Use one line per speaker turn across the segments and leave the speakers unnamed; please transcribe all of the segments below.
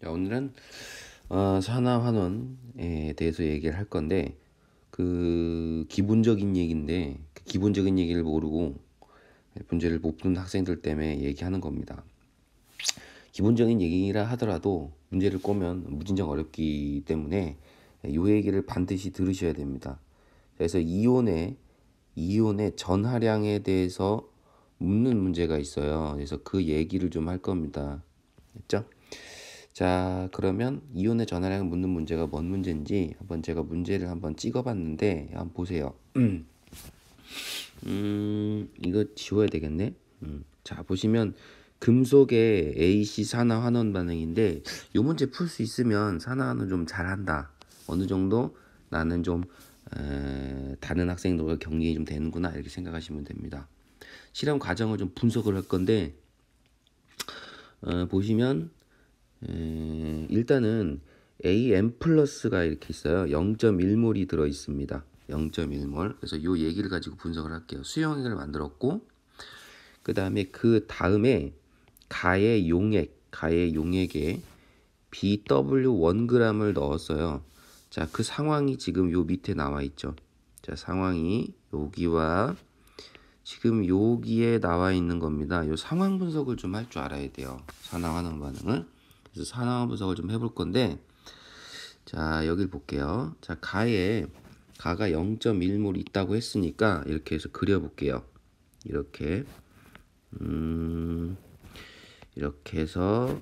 자, 오늘은 산화환원에 대해서 얘기를 할 건데 그 기본적인 얘기인데 그 기본적인 얘기를 모르고 문제를 못 푸는 학생들 때문에 얘기하는 겁니다. 기본적인 얘기라 하더라도 문제를 꼬면 무진장 어렵기 때문에 이 얘기를 반드시 들으셔야 됩니다. 그래서 이온의 전하량에 대해서 묻는 문제가 있어요. 그래서 그 얘기를 좀 할 겁니다. 됐죠? 자, 그러면 이온의 전하량을 묻는 문제가 뭔 문제인지 한번 제가 문제를 한번 찍어봤는데 한번 보세요. 이거 지워야 되겠네. 자, 보시면 금속의 AC 산화 환원 반응인데 이 문제 풀 수 있으면 산화는 좀 잘한다. 어느 정도 나는 좀 다른 학생들과 경쟁이 좀 되는구나 이렇게 생각하시면 됩니다. 실험 과정을 좀 분석을 할 건데 보시면 일단은 AM 플러스가 이렇게 있어요. 0.1몰이 들어 있습니다. 0.1몰. 그래서 이 얘기를 가지고 분석을 할게요. 수용액을 만들었고 그 다음에 가의 용액에 BW 1g을 넣었어요. 자, 그 상황이 지금 요 밑에 나와 있죠. 자, 상황이 여기와 지금 여기에 나와 있는 겁니다. 요 상황 분석을 좀 할 줄 알아야 돼요. 산화환원 반응을. 그래서 산화환원 분석을 좀 해볼 건데, 자, 여길 볼게요. 자, 가가 0.1몰 있다고 했으니까 이렇게 해서 그려볼게요. 이렇게 이렇게 해서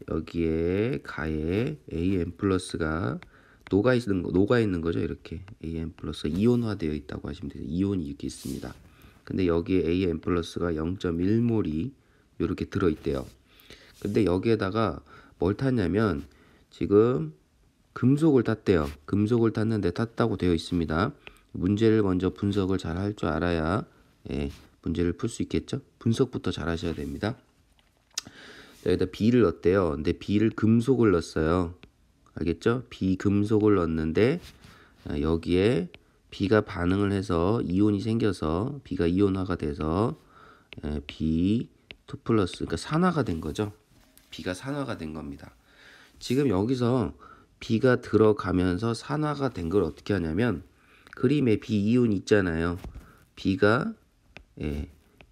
여기에 가에 AM 플러스가 녹아 있는 거죠. 이렇게 AM 플러스 이온화되어 있다고 하시면 돼요. 이온이 이렇게 있습니다. 근데 여기에 AM 플러스가 0.1몰이 이렇게 들어 있대요. 근데 여기에다가 뭘 탔냐면 지금 금속을 탔대요. 금속을 탔는데 탔다고 되어 있습니다. 문제를 먼저 분석을 잘 할 줄 알아야 문제를 풀 수 있겠죠. 분석부터 잘 하셔야 됩니다. 여기다 B를 넣었대요. 근데 B를 금속을 넣었어요. 알겠죠? B 금속을 넣었는데 여기에 B가 반응을 해서 이온이 생겨서 B가 이온화가 돼서 B2 플러스 그러니까 산화가 된 거죠. B가 산화가 된 겁니다. 지금 여기서 B가 들어가면서 산화가 된 걸 어떻게 하냐면 그림에 B 이온 있잖아요. B가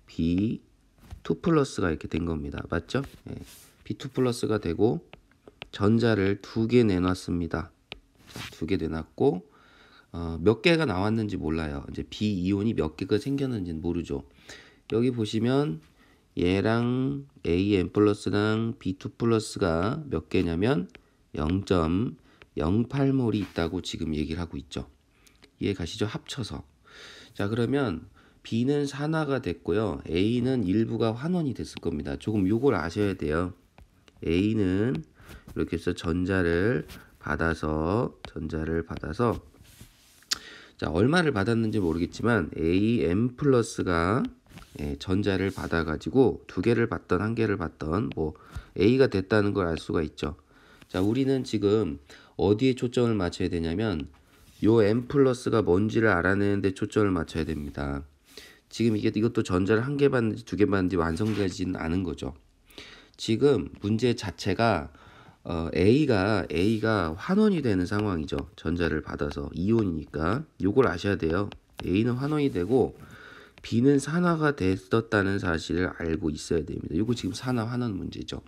B2 플러스가 이렇게 된 겁니다. 맞죠? B2 플러스가 되고 전자를 2개 내놨습니다. 2개 내놨고 몇 개가 나왔는지 몰라요. 이제 B 이온이 몇 개가 생겼는지는 모르죠. 여기 보시면 얘랑 AM 플러스랑 B2 플러스가 몇 개냐면 0.08몰이 있다고 지금 얘기를 하고 있죠. 이해 가시죠? 합쳐서. 자, 그러면 B는 산화가 됐고요. A는 일부가 환원이 됐을 겁니다. 조금 요걸 아셔야 돼요. A는 이렇게 해서 전자를 받아서 자, 얼마를 받았는지 모르겠지만 AM 플러스가 전자를 받아가지고 2개를 받던 1개를 받던 뭐 A가 됐다는 걸 알 수가 있죠. 자, 우리는 지금 어디에 초점을 맞춰야 되냐면 요 M 플러스가 뭔지를 알아내는데 초점을 맞춰야 됩니다. 지금 이것도 전자를 1개 받는지 2개 받는지 완성되지는 않은 거죠. 지금 문제 자체가 A가 환원이 되는 상황이죠. 전자를 받아서 이온이니까 요걸 아셔야 돼요. A는 환원이 되고 B는 산화가 됐었다는 사실을 알고 있어야 됩니다. 요거 지금 산화 환원 문제죠.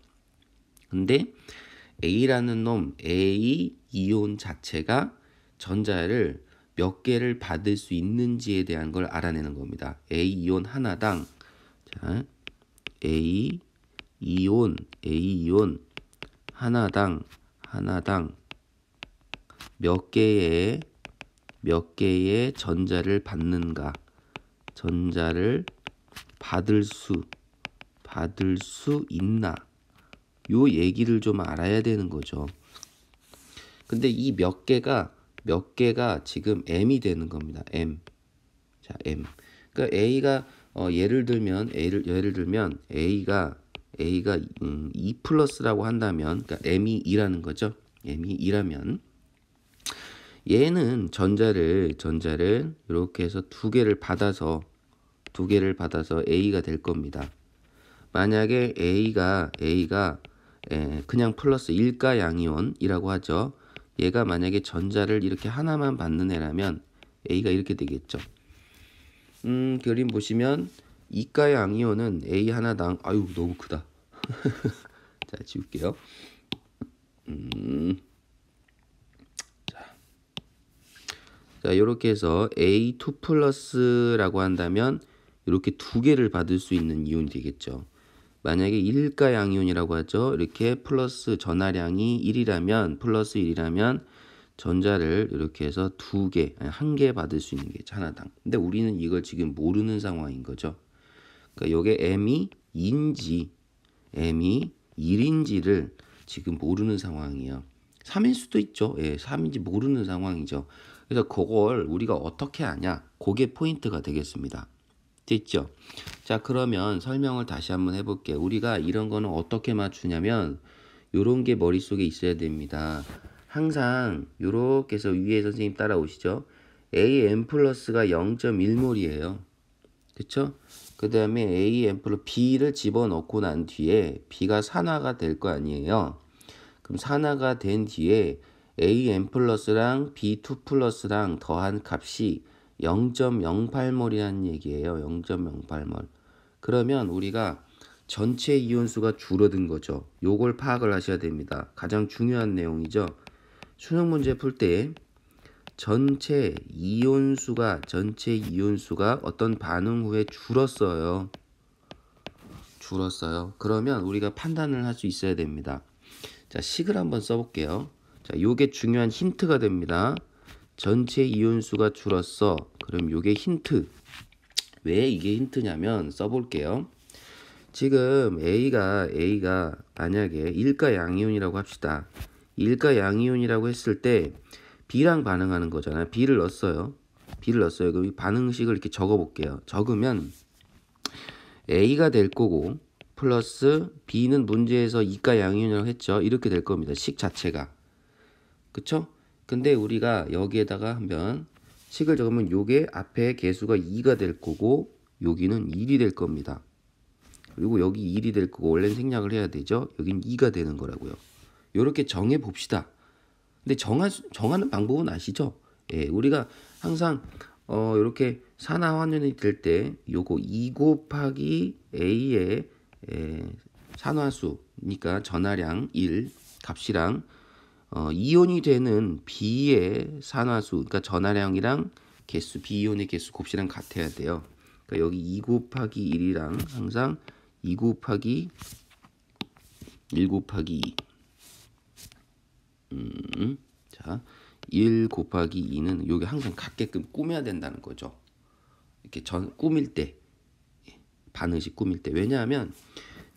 근데 A라는 놈, A 이온 자체가 전자를 몇 개를 받을 수 있는지에 대한 걸 알아내는 겁니다. A 이온 하나당 자, A 이온 하나당 몇 개의 전자를 받는가? 전자를 받을 수 있나? 요 얘기를 좀 알아야 되는 거죠. 근데 이 몇 개가 지금 M이 되는 겁니다. M. 자, M. 그러니까 A가 예를 들면 A가 2 플러스라고 한다면 그러니까 M이 2라는 거죠. M이 2라면 얘는 전자를 이렇게 해서 2개를 받아서 A가 될 겁니다. 만약에 A가 그냥 플러스 일가 양이온이라고 하죠. 얘가 만약에 전자를 이렇게 하나만 받는 애라면 A가 이렇게 되겠죠. 그림 보시면 이가 양이온은 A 하나당 아유 너무 크다. 자 지울게요. 자 이렇게 해서 A2 플러스라고 한다면 이렇게 두 개를 받을 수 있는 이온이 되겠죠. 만약에 1가 양이온이라고 하죠. 이렇게 플러스 전하량이 1이라면 플러스 1이라면 전자를 이렇게 해서 두 개, 한 개 받을 수 있는 게 하나당. 근데 우리는 이걸 지금 모르는 상황인 거죠. 그러니까 요게 M이 2인지 M이 1인지를 지금 모르는 상황이에요. 3일 수도 있죠. 예, 3인지 모르는 상황이죠. 그래서 그걸 우리가 어떻게 하냐? 그게 포인트가 되겠습니다. 됐죠? 자, 그러면 설명을 다시 한번 해볼게요. 우리가 이런 거는 어떻게 맞추냐면 요런 게 머릿속에 있어야 됩니다. 항상 요렇게 해서 위에 선생님 따라오시죠. AM 플러스가 0.1몰이에요. 그쵸? 그 다음에 AM 플러스 B를 집어넣고 난 뒤에 B가 산화가 될 거 아니에요. 그럼 산화가 된 뒤에 AM 플러스랑 B2 플러스랑 더한 값이 0.08몰이라는 얘기예요. 0.08몰. 그러면 우리가 전체 이온수가 줄어든 거죠. 요걸 파악을 하셔야 됩니다. 가장 중요한 내용이죠. 수능 문제 풀 때 전체 이온수가 어떤 반응 후에 줄었어요. 그러면 우리가 판단을 할 수 있어야 됩니다. 자, 식을 한번 써볼게요. 자, 요게 중요한 힌트가 됩니다. 전체 이온수가 줄었어. 그럼 요게 힌트. 왜 이게 힌트냐면 써볼게요. 지금 A가 만약에 일가 양이온이라고 합시다. 일가 양이온이라고 했을 때 B랑 반응하는 거잖아요. B를 넣었어요. 그럼 이 반응식을 이렇게 적어볼게요. 적으면 A가 될 거고 플러스 B는 문제에서 이가 양이온이라고 했죠. 이렇게 될 겁니다. 식 자체가. 그쵸? 근데 우리가 여기에다가 한번 식을 적으면 요게 앞에 개수가 2가 될 거고 여기는 1이 될 겁니다. 그리고 여기 1이 될 거고 원래는 생략을 해야 되죠. 여긴 2가 되는 거라고요. 요렇게 정해 봅시다. 근데 정하는 방법은 아시죠? 예, 우리가 항상 이렇게 산화 환원이 될 때 요거 2 곱하기 A의 산화수니까 전하량 1 값이랑 이온이 되는 B의 산화수, 그러니까 전하량이랑 개수, B이온의 개수 곱수랑 같아야 돼요. 그러니까 여기 2 곱하기 1이랑 항상 2 곱하기 1 곱하기 2. 자, 1 곱하기 2는 여기 항상 같게끔 꾸며야 된다는 거죠. 이렇게 꾸밀 때, 반응식 꾸밀 때. 왜냐하면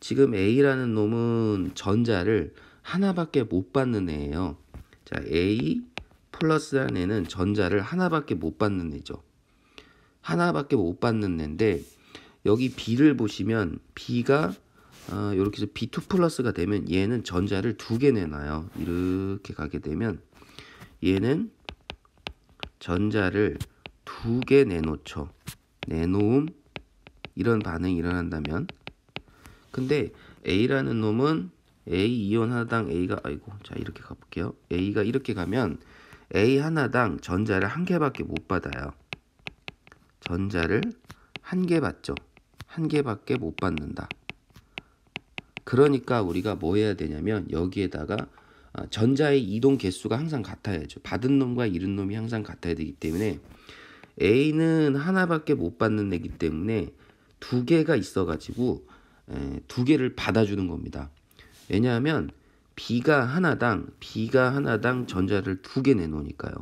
지금 A라는 놈은 전자를 하나밖에 못 받는 애예요. 자, A 플러스라는 애는 전자를 하나밖에 못 받는 애죠. 하나밖에 못 받는 애인데 여기 B를 보시면 B가 이렇게 해서 B2 플러스가 되면 얘는 전자를 두 개 내놔요. 이렇게 가게 되면 얘는 전자를 두 개 내놓죠. 내놓음 이런 반응이 일어난다면 근데 A라는 놈은 A 이온 하나당 A가 자 이렇게 가볼게요. A가 이렇게 가면 A 하나당 전자를 한 개밖에 못 받아요. 전자를 한 개 받죠. 한 개밖에 못 받는다. 그러니까 우리가 뭐 해야 되냐면 여기에다가 전자의 이동 개수가 항상 같아야죠. 받은 놈과 잃은 놈이 항상 같아야 되기 때문에 A는 하나밖에 못 받는 애기 때문에 두 개가 있어가지고 두 개를 받아주는 겁니다. 왜냐하면 B가 하나당 전자를 두 개 내놓으니까요.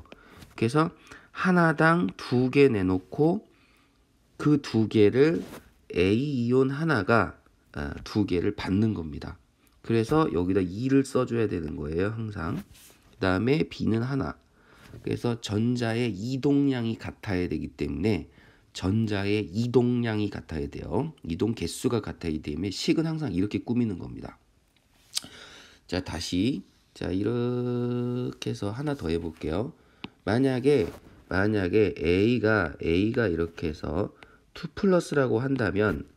그래서 하나당 두 개 내놓고 그 두 개를 A 이온 하나가 두 개를 받는 겁니다. 그래서 여기다 2를 써줘야 되는 거예요. 항상. 그 다음에 B는 하나. 그래서 전자의 이동량이 같아야 되기 때문에 전자의 이동량이 같아야 돼요. 이동 개수가 같아야 되기 때문에 식은 항상 이렇게 꾸미는 겁니다. 자, 다시 이렇게 해서 하나 더 해볼게요. 만약에 A가 이렇게 해서 2 플러스라고 한다면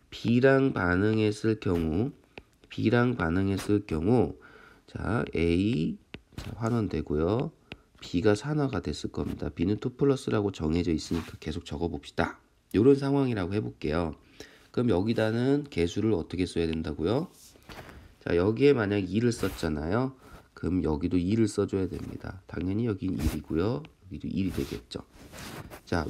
B랑 반응했을 경우 B랑 반응했을 경우 자 A 자, 환원되고요. B가 산화가 됐을 겁니다. B는 2 플러스라고 정해져 있으니까 계속 적어봅시다. 이런 상황이라고 해볼게요. 그럼 여기다는 개수를 어떻게 써야 된다고요? 자 여기에 만약 2를 썼잖아요. 그럼 여기도 2를 써줘야 됩니다. 당연히 여긴 1이고요. 여기도 1이 되겠죠. 자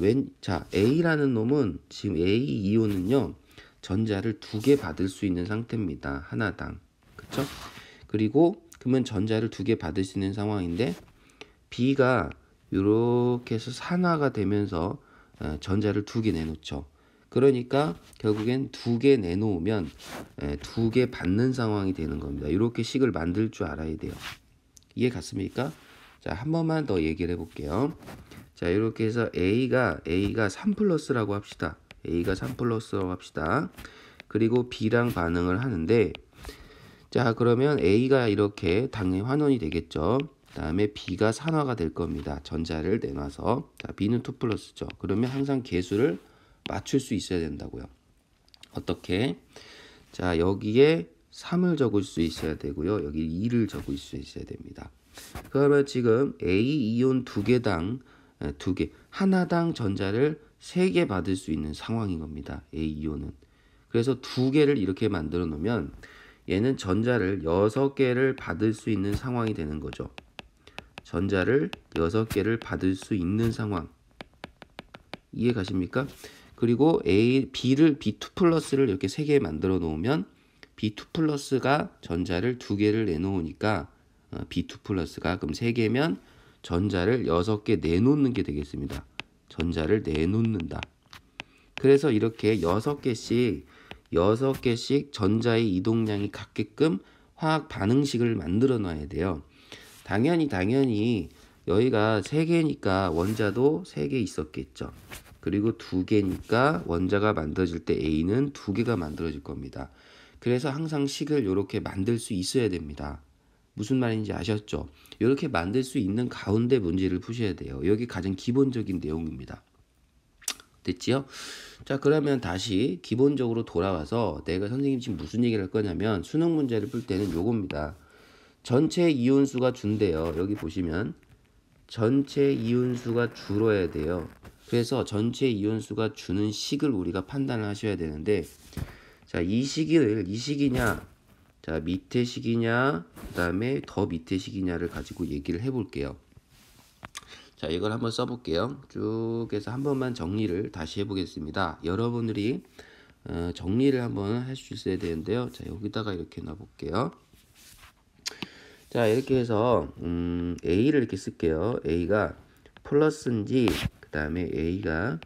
A라는 놈은 지금 A 이온은요. 전자를 2개 받을 수 있는 상태입니다. 하나당. 그쵸? 그리고 그러면 전자를 2개 받을 수 있는 상황인데 B가 이렇게 해서 산화가 되면서 전자를 2개 내놓죠. 그러니까 결국엔 2개 내놓으면 2개 받는 상황이 되는 겁니다. 이렇게 식을 만들 줄 알아야 돼요. 이해 갔습니까? 자, 한 번만 더 얘기를 해볼게요. 자, 이렇게 해서 A가 3 플러스라고 합시다. A가 3 플러스라고 합시다. 그리고 B랑 반응을 하는데 자, 그러면 A가 이렇게 당연히 환원이 되겠죠. 다음에 B가 산화가 될 겁니다. 전자를 내놔서. 자, B는 2 플러스죠. 그러면 항상 개수를 맞출 수 있어야 된다고요. 어떻게? 자, 여기에 3을 적을 수 있어야 되고요. 여기 2를 적을 수 있어야 됩니다. 그러면 지금 A 이온 2개당 2개 하나당 전자를 3개 받을 수 있는 상황인 겁니다. A 이온은. 그래서 2개를 이렇게 만들어 놓으면 얘는 전자를 6개를 받을 수 있는 상황이 되는 거죠. 전자를 6개를 받을 수 있는 상황. 이해 가십니까? 그리고 B2 플러스를 이렇게 3개 만들어 놓으면 B2 플러스가 전자를 2개를 내놓으니까 B2 플러스가 그럼 3개면 전자를 6개 내놓는 게 되겠습니다. 전자를 내놓는다. 그래서 이렇게 6개씩 전자의 이동량이 같게끔 화학 반응식을 만들어 놔야 돼요. 당연히 여기가 3개니까 원자도 3개 있었겠죠. 그리고 2개니까 원자가 만들어질 때 A는 2개가 만들어질 겁니다. 그래서 항상 식을 이렇게 만들 수 있어야 됩니다. 무슨 말인지 아셨죠? 이렇게 만들 수 있는 가운데 문제를 푸셔야 돼요. 여기 가장 기본적인 내용입니다. 됐지요? 자, 그러면 다시 기본적으로 돌아와서 내가 선생님 지금 무슨 얘기를 할 거냐면 수능 문제를 풀 때는 요겁니다. 전체 이온수가 준대요. 여기 보시면 전체 이온수가 줄어야 돼요. 그래서 전체 이온수가 주는 식을 우리가 판단을 하셔야 되는데 자, 이 식이냐 자, 밑에 식이냐 그 다음에 더 밑에 식이냐를 가지고 얘기를 해볼게요. 자, 이걸 한번 써볼게요. 쭉 해서 한 번만 정리를 다시 해보겠습니다. 여러분들이 정리를 한번 할 수 있어야 되는데요. 자, 여기다가 이렇게 놔볼게요. 자, 이렇게 해서 A를 이렇게 쓸게요. A가 플러스인지 그 다음에 A가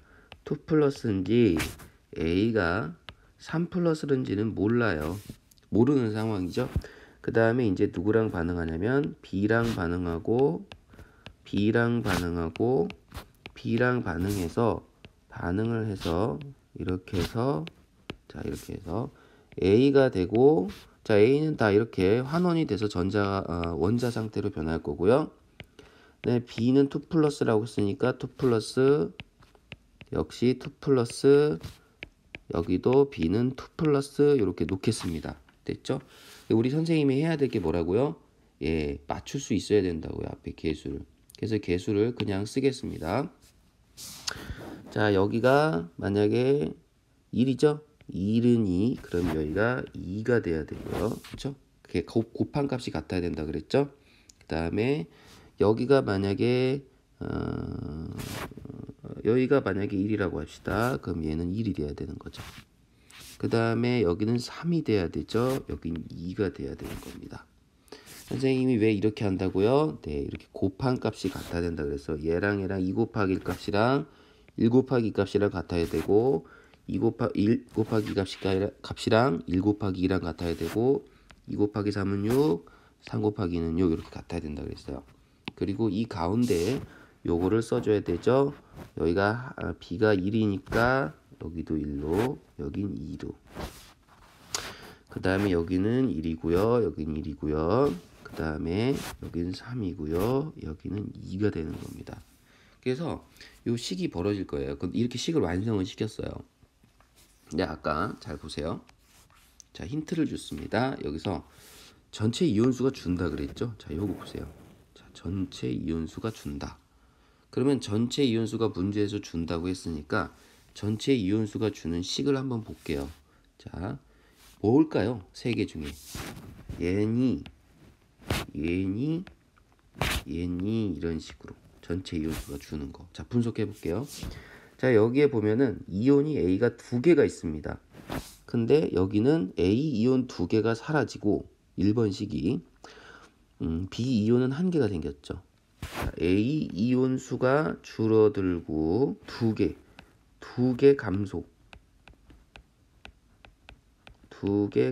2 플러스인지 A가 3 플러스인지는 몰라요. 모르는 상황이죠. 그 다음에 이제 누구랑 반응하냐면 B랑 반응하고 B랑 반응해서 반응을 해서 이렇게 해서 자 이렇게 해서 A가 되고 자 A는 다 이렇게 환원이 돼서 원자 상태로 변할 거고요. 네, B는 2 플러스라고 했으니까 2 플러스 역시 2 플러스 여기도 B는 2 플러스 이렇게 놓겠습니다. 됐죠? 우리 선생님이 해야 될 게 뭐라고요? 예, 맞출 수 있어야 된다고요. 앞에 개수를. 그래서 개수를 그냥 쓰겠습니다. 자, 여기가 만약에 1이죠? 1은 2, 그럼 여기가 2가 돼야 되고요. 그렇죠? 그게 곱한 값이 같아야 된다 그랬죠? 그 다음에 여기가 만약에 여기가 만약에 1이라고 합시다. 그럼 얘는 1이 돼야 되는 거죠. 그 다음에 여기는 3이 돼야 되죠. 여기는 2가 돼야 되는 겁니다. 선생님이 왜 이렇게 한다고요? 네, 이렇게 곱한 값이 같아야 된다 그래서 얘랑 2 곱하기 1 값이랑 1 곱하기 2 값이랑 같아야 되고 1 곱하기 2 값이랑 1 곱하기 2랑 같아야 되고 2 곱하기 3은 6, 3 곱하기 2는 6 이렇게 같아야 된다 그랬어요. 그리고 이 가운데 요거를 써줘야 되죠. 여기가 B가 1이니까 여기도 1로 여긴 2로 그 다음에 여기는 1이고요. 여기는 1이고요. 그 다음에 여기는 3이고요. 여기는 2가 되는 겁니다. 그래서 요 식이 벌어질 거예요. 이렇게 식을 완성을 시켰어요. 근데 아까 잘 보세요. 자, 힌트를 줬습니다. 여기서 전체 이온수가 준다 그랬죠? 자, 요거 보세요. 자, 전체 이온수가 준다. 그러면 전체 이온수가 문제에서 준다고 했으니까 전체 이온수가 주는 식을 한번 볼게요. 자, 뭘까요? 세 개 중에 얘니 이런 식으로 전체 이온수가 주는 거. 자, 분석해 볼게요. 자, 여기에 보면은 이온이 A가 두 개가 있습니다. 근데 여기는 A 이온 두 개가 사라지고 1번식이 B 이온은 한 개가 생겼죠. 자, A 이온 수가 줄어들고 두 개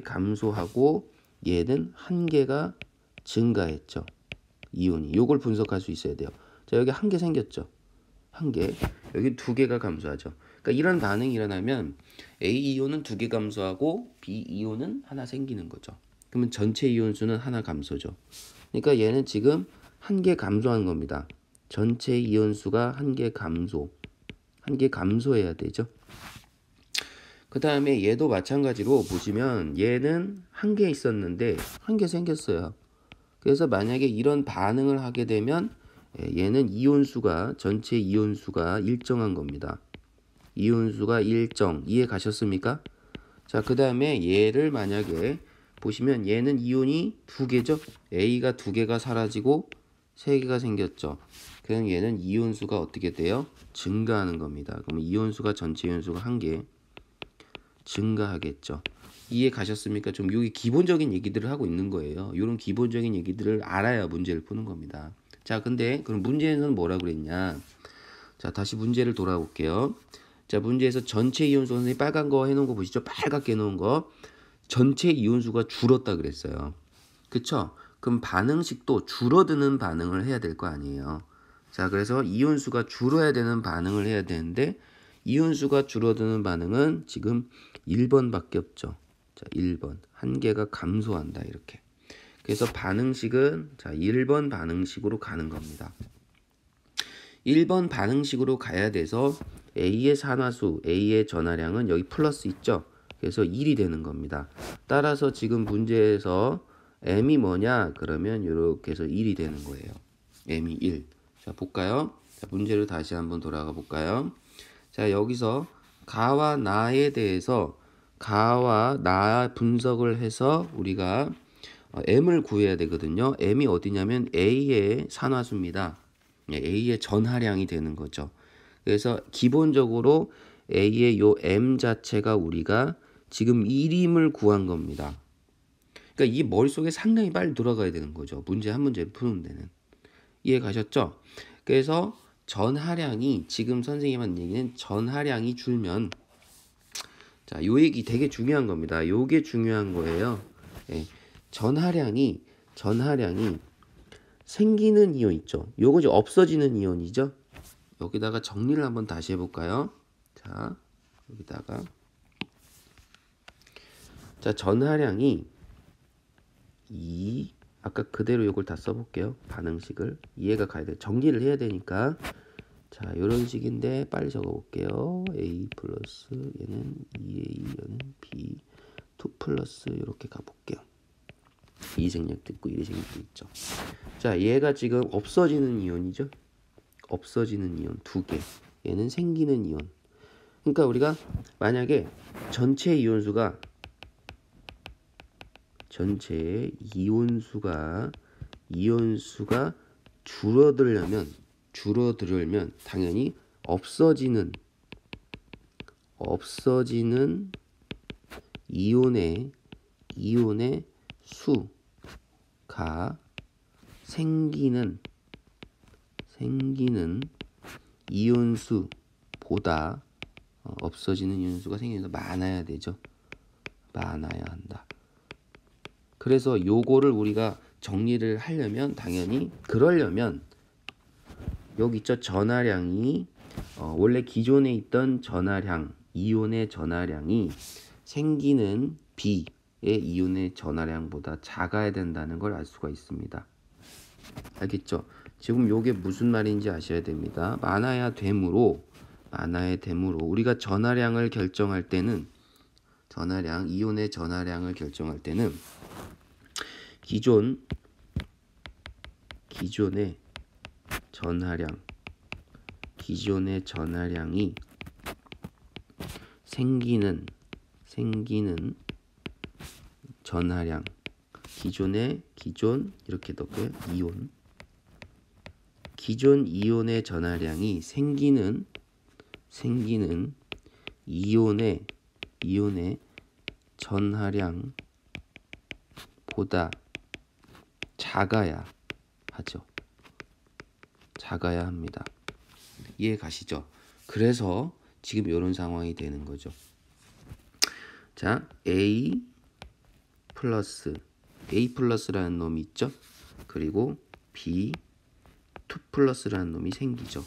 감소하고 얘는 한 개가 증가했죠. 이온이. 요걸 분석할 수 있어야 돼요. 자, 여기 한 개 생겼죠. 한 개. 여기 두 개가 감소하죠. 그러니까 이런 반응이 일어나면 A 이온은 두 개 감소하고 B 이온은 하나 생기는 거죠. 그러면 전체 이온 수는 하나 감소죠. 그러니까 얘는 지금 한 개 감소한 겁니다. 전체 이온 수가 한 개 감소해야 되죠. 그 다음에 얘도 마찬가지로 보시면 얘는 한 개 있었는데 한 개 생겼어요. 그래서 만약에 이런 반응을 하게 되면 얘는 이온수가 전체 이온수가 일정한 겁니다. 이온수가 일정. 이해 가셨습니까? 자, 그 다음에 얘를 만약에 보시면 얘는 이온이 두 개죠. A가 두 개가 사라지고 세 개가 생겼죠. 그럼 얘는 이온수가 어떻게 돼요? 증가하는 겁니다. 그럼 이온수가 전체 이온수가 한 개 증가하겠죠. 이해 가셨습니까? 좀 여기 기본적인 얘기들을 하고 있는 거예요. 이런 기본적인 얘기들을 알아야 문제를 푸는 겁니다. 자, 근데 그럼 문제에서는 뭐라고 그랬냐? 자, 다시 문제를 돌아볼게요. 자, 문제에서 전체 이온수, 선생님이 빨간 거 해놓은 거 보시죠? 빨갛게 해놓은 거. 전체 이온수가 줄었다 그랬어요. 그쵸? 그럼 반응식도 줄어드는 반응을 해야 될 거 아니에요. 자, 그래서 이온수가 줄어야 되는 반응을 해야 되는데 이온수가 줄어드는 반응은 지금 1번밖에 없죠. 자, 1번. 한 개가 감소한다 이렇게. 그래서 반응식은 자, 1번 반응식으로 가는 겁니다. 1번 반응식으로 가야 돼서 A의 산화수, A의 전하량은 여기 플러스 있죠. 그래서 1이 되는 겁니다. 따라서 지금 문제에서 M이 뭐냐? 그러면 이렇게 해서 1이 되는 거예요. M이 1. 자, 볼까요? 자, 문제로 다시 한번 돌아가 볼까요? 자, 여기서 가와 나에 대해서 가와 나 분석을 해서 우리가 M을 구해야 되거든요. M이 어디냐면 A의 산화수입니다. A의 전하량이 되는 거죠. 그래서 기본적으로 A의 요 M 자체가 우리가 지금 1임을 구한 겁니다. 그러니까 이 머릿속에 상당히 빨리 돌아가야 되는 거죠. 문제 한 문제를 푸는 데는. 이해 가셨죠? 그래서 전하량이 지금 선생님 한 얘기는 전하량이 줄면 자, 요 얘기 되게 중요한 겁니다. 요게 중요한 거예요. 예, 전하량이 생기는 이온 있죠. 요거 이제 없어지는 이온이죠. 여기다가 정리를 한번 다시 해볼까요? 자, 여기다가 자, 전하량이 아까 그대로 요걸 다 써볼게요. 반응식을 이해가 가야 돼요. 정리를 해야 되니까 자, 요런 식인데 빨리 적어볼게요. A 플러스 얘는 2A 얘는 B 2 플러스 이렇게 가볼게요. 이생략도 있고 이생략도 있죠. 자, 얘가 지금 없어지는 이온이죠. 없어지는 이온 두 개. 얘는 생기는 이온. 그러니까 우리가 만약에 전체 이온수가 이온수가 줄어들려면 당연히 없어지는 이온의 수가 생기는 이온수보다 없어지는 이온수가 생기는 많아야 되죠. 많아야 한다. 그래서 요거를 우리가 정리를 하려면 당연히 그러려면 여기 있죠. 전하량이 원래 기존에 있던 전하량 이온의 전하량이 생기는 B의 이온의 전하량보다 작아야 된다는 걸 알 수가 있습니다. 알겠죠? 지금 요게 무슨 말인지 아셔야 됩니다. 많아야 되므로 우리가 전하량을 결정할 때는 이온의 전하량을 결정할 때는 기존의 전하량이 생기는 전하량, 기존 이렇게 넣고요. 기존 이온의 전하량이 생기는 이온의 전하량보다 작아야 합니다. 이해 가시죠? 그래서 지금 이런 상황이 되는 거죠. 자, A 플러스라는 놈이 있죠. 그리고 B 2 플러스라는 놈이 생기죠.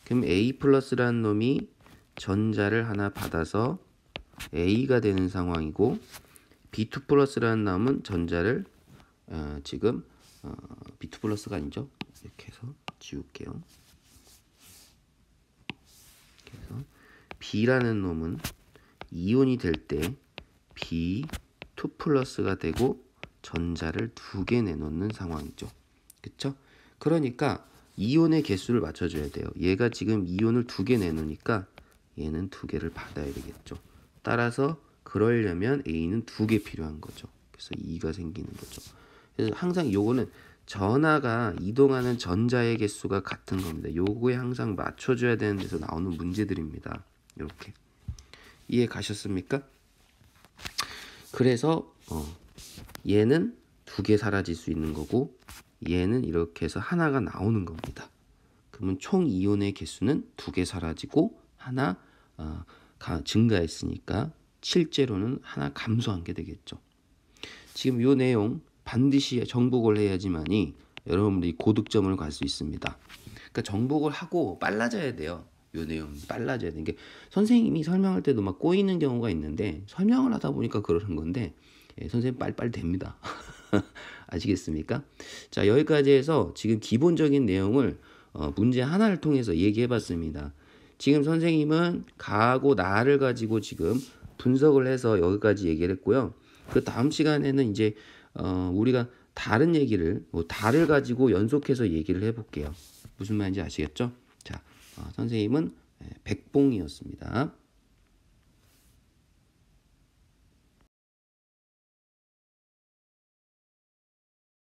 그럼 A 플러스라는 놈이 전자를 하나 받아서 A가 되는 상황이고, B2 플러스라는 놈은 전자를 지금 B2 플러스가 아니죠. 이렇게 해서 지울게요. 그래서 B라는 놈은 이온이 될 때 B2 플러스가 되고 전자를 2개 내놓는 상황이죠. 그쵸? 그러니까 이온의 개수를 맞춰줘야 돼요. 얘가 지금 이온을 2개 내놓으니까 얘는 2개를 받아야 되겠죠. 따라서 그러려면 A는 2개 필요한 거죠. 그래서 2가 생기는 거죠. 그래서 항상 요거는 전하가 이동하는 전자의 개수가 같은 겁니다. 요거에 항상 맞춰줘야 되는 데서 나오는 문제들입니다. 이렇게 이해 가셨습니까? 그래서 얘는 2개 사라질 수 있는 거고, 얘는 이렇게 해서 하나가 나오는 겁니다. 그러면 총 이온의 개수는 2개 사라지고 하나 증가했으니까 실제로는 하나 감소한 게 되겠죠. 지금 이 내용 반드시 정복을 해야지만이 여러분들이 고득점을 갈 수 있습니다. 그러니까 정복을 하고 빨라져야 돼요. 이 내용 빨라져야 되는 게, 선생님이 설명할 때도 막 꼬이는 경우가 있는데 설명을 하다 보니까 그러는 건데, 선생님 빨리빨리 됩니다. 아시겠습니까? 자, 여기까지 해서 지금 기본적인 내용을 문제 하나를 통해서 얘기해 봤습니다. 지금 선생님은 가하고 나를 가지고 지금 분석을 해서 여기까지 얘기를 했고요. 그 다음 시간에는 이제 우리가 다른 얘기를 달을 가지고 연속해서 얘기를 해볼게요. 무슨 말인지 아시겠죠? 자, 선생님은 백봉이었습니다.